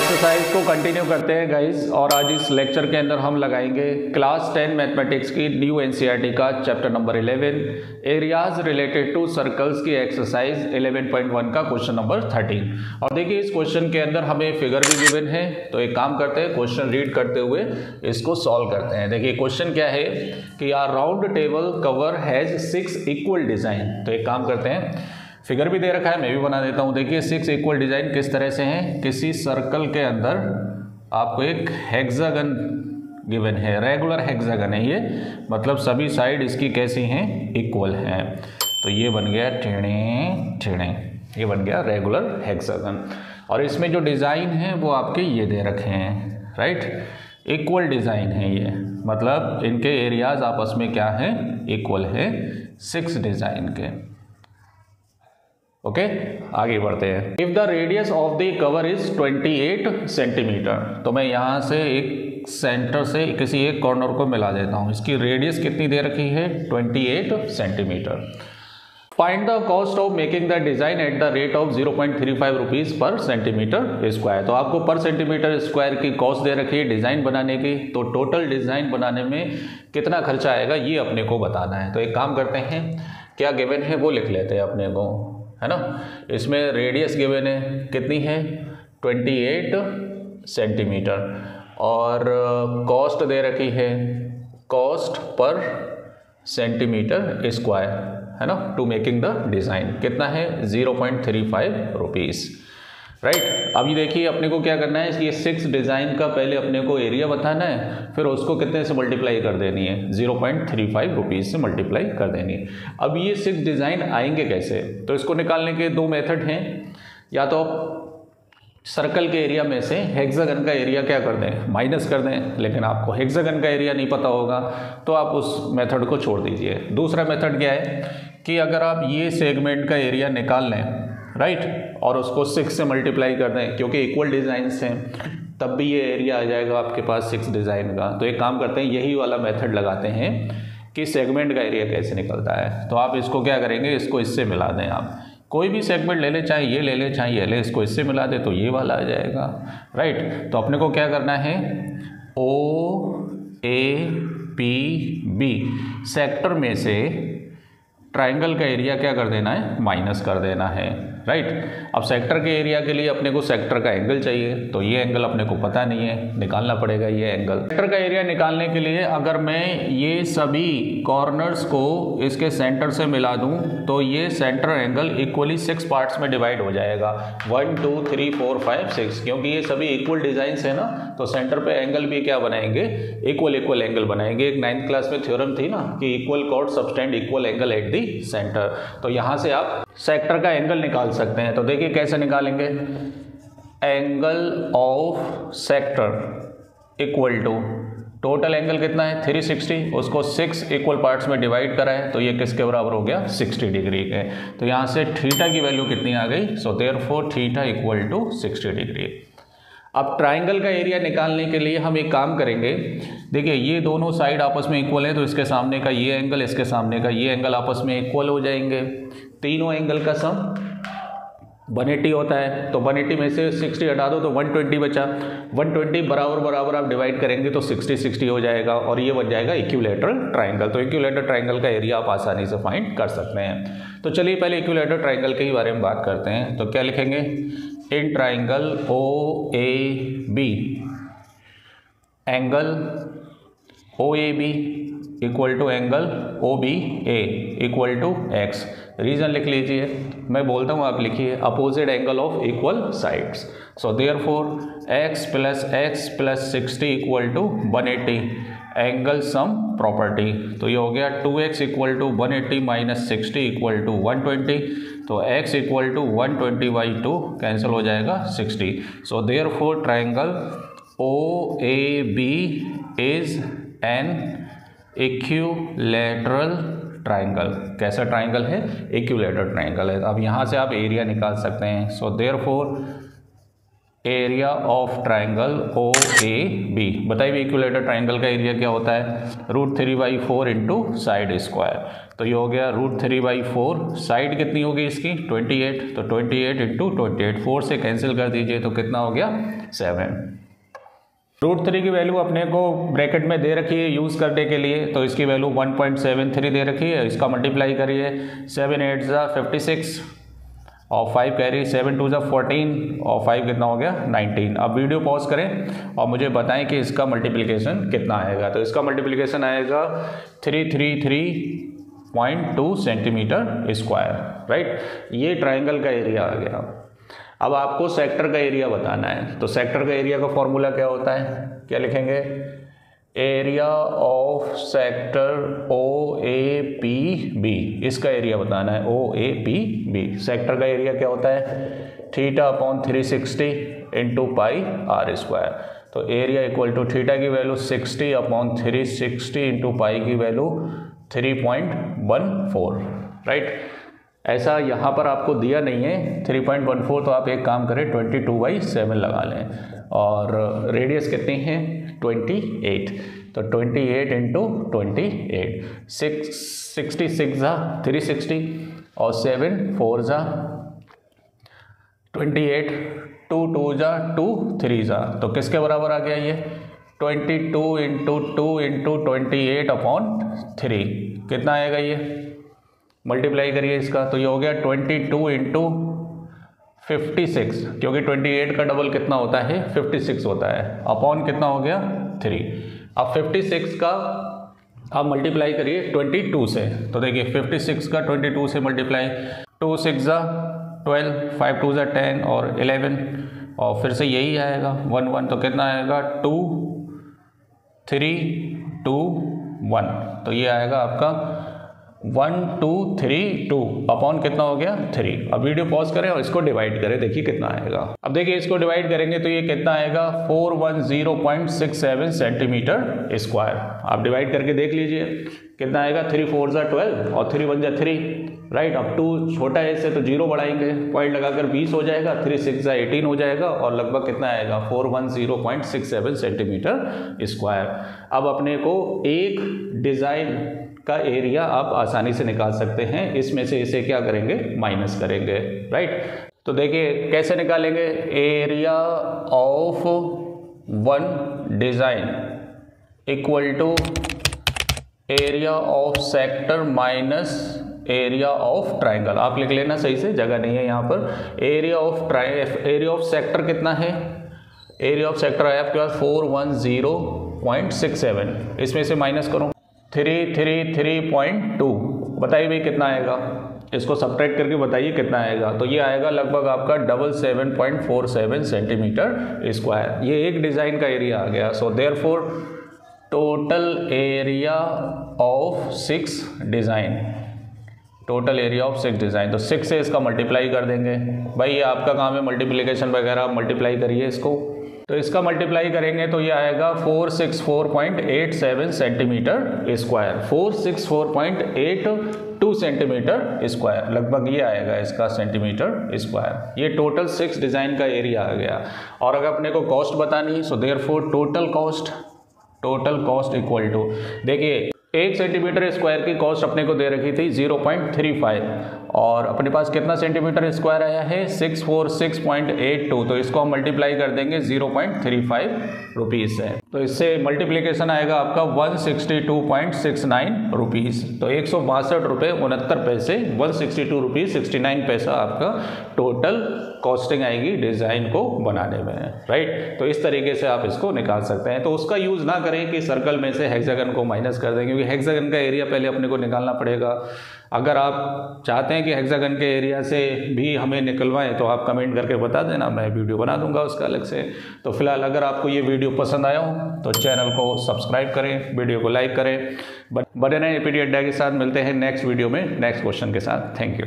Exercise को continue करते हैं गाइस, और आज इस लेक्चर के अंदर हम लगाएंगे क्लास 10 मैथमेटिक्स की न्यू एनसीईआरटी का chapter number 11 areas related to circles की एक्सरसाइज 11.1 का क्वेश्चन नंबर 13। और देखिए इस क्वेश्चन के अंदर हमें फिगर भी गिवन है, तो एक काम करते हैं क्वेश्चन रीड करते हुए इसको सॉल्व करते हैं। देखिए क्वेश्चन क्या है कि a round table cover has 6 equal design. तो एक काम करते हैं, फिगर भी दे रखा है, मैं भी बना देता हूँ। देखिए 6 इक्वल डिजाइन किस तरह से हैं, किसी सर्कल के अंदर आपको एक हेक्सागन गिवन है, रेगुलर हेक्सागन है ये, मतलब सभी साइड इसकी कैसी हैं, इक्वल हैं। तो ये बन गया टेढ़े टेढ़े, ये बन गया रेगुलर हेक्सागन। और इसमें जो डिज़ाइन है वो आपके ये दे रखे हैं, राइट, इक्वल डिज़ाइन है ये, मतलब इनके एरियाज आपस में क्या है, इक्वल है 6 डिज़ाइन के। ओके, आगे बढ़ते हैं। If the radius of the cover is 28 centimetre, तो मैं यहाँ से एक सेंटर से किसी एक कॉर्नर को मिला देता हूँ। इसकी रेडियस कितनी दे रखी है, 28 centimetre. Find the cost of making the design at the rate of 0.35 rupees पर सेंटीमीटर स्क्वायर। तो आपको पर सेंटीमीटर स्क्वायर की कॉस्ट दे रखी है डिज़ाइन बनाने की, तो टोटल डिज़ाइन बनाने में कितना खर्चा आएगा ये अपने को बताना है। तो एक काम करते हैं, क्या गिवन है वो लिख लेते हैं अपने को, है ना। इसमें रेडियस गिवन है, कितनी है, 28 सेंटीमीटर, और कॉस्ट दे रखी है, कॉस्ट पर सेंटीमीटर स्क्वायर, है ना, टू मेकिंग द डिज़ाइन कितना है, 0.35 रुपीज़, राइट। अभी देखिए अपने को क्या करना है, ये 6 डिज़ाइन का पहले अपने को एरिया बताना है, फिर उसको कितने से मल्टीप्लाई कर देनी है, 0.35 रुपीज़ से मल्टीप्लाई कर देनी है। अब ये 6 डिज़ाइन आएंगे कैसे, तो इसको निकालने के 2 मेथड हैं। या तो सर्कल के एरिया में से हेक्सागन का एरिया क्या कर दें, माइनस कर दें, लेकिन आपको हेक्सागन का एरिया नहीं पता होगा तो आप उस मेथड को छोड़ दीजिए। दूसरा मेथड क्या है कि अगर आप ये सेगमेंट का एरिया निकाल लें, राइट, और उसको 6 से मल्टीप्लाई कर दें, क्योंकि इक्वल डिज़ाइंस हैं, तब भी ये एरिया आ जाएगा आपके पास 6 डिज़ाइन का। तो एक काम करते हैं, यही वाला मेथड लगाते हैं कि सेगमेंट का एरिया कैसे निकलता है। तो आप इसको क्या करेंगे, इसको इससे मिला दें। आप कोई भी सेगमेंट ले लें, चाहे ये ले लें चाहे ये ले, इसको इससे मिला दे तो ये वाला आ जाएगा, राइट। तो अपने को क्या करना है, OAPB सेक्टर में से ट्राइंगल का एरिया क्या कर देना है, माइनस कर देना है, राइट। अब सेक्टर के एरिया के लिए अपने को सेक्टर का एंगल चाहिए, तो ये एंगल अपने को पता नहीं है, निकालना पड़ेगा ये एंगल। सेक्टर का एरिया निकालने के लिए अगर मैं ये सभी कॉर्नर्स को इसके सेंटर से मिला दूं, तो ये सेंटर एंगल इक्वली 6 पार्ट्स में डिवाइड हो जाएगा, 1 2 3 4 5 6, क्योंकि ये सभी इक्वल डिजाइंस है ना, तो सेंटर पे एंगल भी क्या बनाएंगे, इक्वल एंगल बनाएंगे। एक 9th क्लास में थ्योरम थी ना कि equal cord subtend equal angle at the centre, तो यहाँ से आप सेक्टर का एंगल निकाल सकते हैं। तो देखिए कैसे निकालेंगे, angle of sector equal to total angle कितना है 360, उसको 6 इक्वल पार्ट्स में डिवाइड करा है, तो ये किसके बराबर हो गया, 60 डिग्री के। तो यहाँ से थीटा की वैल्यू कितनी आ गई, so therefore theta equal to 60 degree. अब ट्राइंगल का एरिया निकालने के लिए हम एक काम करेंगे, देखिए ये दोनों साइड आपस में इक्वल है, तो इसके सामने का ये एंगल, इसके सामने का ये एंगल आपस में इक्वल हो जाएंगे। तीनों एंगल का सम 180 होता है, तो 180 में से 60 हटा दो तो 120 बचा, 120 बराबर बराबर आप डिवाइड करेंगे तो 60 60 हो जाएगा, और ये बन जाएगा इक्विलैटरल ट्राइंगल। तो इक्विलैटरल ट्राइंगल का एरिया आप आसानी से फाइंड कर सकते हैं। तो चलिए पहले इक्विलैटरल ट्राइंगल के ही बारे में बात करते हैं। तो क्या लिखेंगे, in triangle OAB angle OAB equal to angle OBA equal to x। Reason लिख लीजिए, मैं बोलता हूँ आप लिखिए, opposite angle of equal sides. So therefore x plus 60 equal to 180 angle sum property. तो ये हो गया 2x equal to 180 minus 60 equal to 120, तो x इक्वल टू 120/2 कैंसिल हो जाएगा 60। So therefore triangle OAB is an equilateral triangle. कैसा triangle है, equilateral triangle है। अब यहाँ से आप एरिया निकाल सकते हैं। So therefore area of triangle O A B. बताइए इक्विलेटरल ट्राइंगल का एरिया क्या होता है, √3/4 इंटू साइड स्क्वायर। तो ये हो गया √3/4, साइड कितनी होगी इसकी 28, तो 28 इंटू 28, 4 से कैंसिल कर दीजिए तो कितना हो गया 7। √3 की वैल्यू अपने को ब्रैकेट में दे रखी है यूज़ करने के लिए, तो इसकी वैल्यू 1.73 दे रखी है। इसका मल्टीप्लाई करिए, 7 8 ज़ा 56 और 5 कैरी, 7 2 ज़ा 14 और 5 कितना हो गया 19। अब वीडियो पॉज करें और मुझे बताएं कि इसका मल्टीप्लिकेशन कितना आएगा। तो इसका मल्टीप्लिकेशन आएगा 333.2 सेंटीमीटर स्क्वायर, राइट। ये ट्राइंगल का एरिया आ गया। अब आपको सेक्टर का एरिया बताना है, तो सेक्टर का एरिया का फॉर्मूला क्या होता है, क्या लिखेंगे, area of sector O A P B, इसका एरिया बताना है O A P B. Sector का एरिया क्या होता है, θ/360 इंटू पाई आर स्क्वायर। तो एरिया इक्वल टू थीटा की वैल्यू 60/360 इंटू पाई की वैल्यू 3.14, राइट। ऐसा यहाँ पर आपको दिया नहीं है 3.14, तो आप एक काम करें 22/7 लगा लें, और रेडियस कितनी है 28, तो 28 इंटू 28, 66 ज़ा 360 और 7 4 ज़ा 28, 2 2 ज़ा 2 3 ज़ा, तो किसके बराबर आ गया ये 22 इंटू 2 इंटू 28/3, कितना आएगा ये, मल्टीप्लाई करिए इसका, तो ये हो गया 22 इंटू 56, क्योंकि 28 का डबल कितना होता है 56 होता है, अपॉन कितना हो गया 3। अब 56 का आप मल्टीप्लाई करिए 22 से, तो देखिए 56 का 22 से मल्टीप्लाई, 2 6 ज़ा 12, 5 2 ज़ा 10 और 11, और फिर से यही आएगा 1 1, तो कितना आएगा 2 3 2 1, तो ये आएगा आपका 1 2 3 2 अपॉन कितना हो गया 3। अब वीडियो पॉज करें और इसको डिवाइड करें, देखिए कितना आएगा। अब देखिए इसको डिवाइड करेंगे तो ये कितना आएगा 410.67 सेंटीमीटर स्क्वायर। आप डिवाइड करके देख लीजिए कितना आएगा, 3 4 ज़ा 12 और 3 1 ज़ा 3, राइट। अब 2 छोटा है इससे तो 0 बढ़ाएंगे, पॉइंट लगाकर 20 हो जाएगा, 3 6 ज़ा 18 हो जाएगा, और लगभग कितना आएगा 410.67 सेंटीमीटर स्क्वायर। अब अपने को एक डिज़ाइन का एरिया आप आसानी से निकाल सकते हैं, इसमें से इसे क्या करेंगे माइनस करेंगे, राइट। तो देखिए कैसे निकालेंगे, area of one design equal to area of sector minus area of triangle. आप लिख लेना सही से, जगह नहीं है यहाँ पर। एरिया ऑफ सेक्टर कितना है, एरिया ऑफ सेक्टर है आपके पास 410.67, इसमें से माइनस करो 333.2, बताइए भाई कितना आएगा, इसको सब्ट्रैक्ट करके बताइए कितना आएगा। तो ये आएगा लगभग आपका 77.47 सेंटीमीटर स्क्वायर। ये एक डिज़ाइन का एरिया आ गया। सो therefore total area of 6 design, total area of 6 design, तो 6 से इसका मल्टीप्लाई कर देंगे। भाई ये आपका काम है मल्टीप्लिकेशन वगैरह, आप मल्टीप्लाई करिए इसको। तो इसका मल्टीप्लाई करेंगे तो ये आएगा 464.87 सेंटीमीटर स्क्वायर, 464.82 सेंटीमीटर स्क्वायर, लगभग ये आएगा इसका सेंटीमीटर स्क्वायर। ये टोटल 6 डिज़ाइन का एरिया आ गया। और अगर अपने को कॉस्ट बतानी, so therefore total cost equal to, देखिए 1 सेंटीमीटर स्क्वायर की कॉस्ट अपने को दे रखी थी 0.35, और अपने पास कितना सेंटीमीटर स्क्वायर आया है 646.82, तो इसको हम मल्टीप्लाई कर देंगे 0.35 रुपीज़ से, तो इससे मल्टीप्लिकेशन आएगा आपका 162.69 रुपीज़। तो 162 रुपये 69 पैसे, 162 रुपीज़ 69 पैसा आपका टोटल कॉस्टिंग आएगी डिज़ाइन को बनाने में, राइट। तो इस तरीके से आप इसको निकाल सकते हैं। तो उसका यूज़ ना करें कि सर्कल में से हेक्सागन को माइनस कर दें, क्योंकि हेक्सागन का एरिया पहले अपने को निकालना पड़ेगा। अगर आप चाहते हैं कि हेक्सागन के एरिया से भी हमें निकलवाएं तो आप कमेंट करके बता देना, मैं वीडियो बना दूंगा उसका अलग से। तो फिलहाल अगर आपको ये वीडियो पसंद आया हो तो चैनल को सब्सक्राइब करें, वीडियो को लाइक करें। बने रहें पीडीएफ के साथ। मिलते हैं नेक्स्ट वीडियो में नेक्स्ट क्वेश्चन के साथ। Thank you.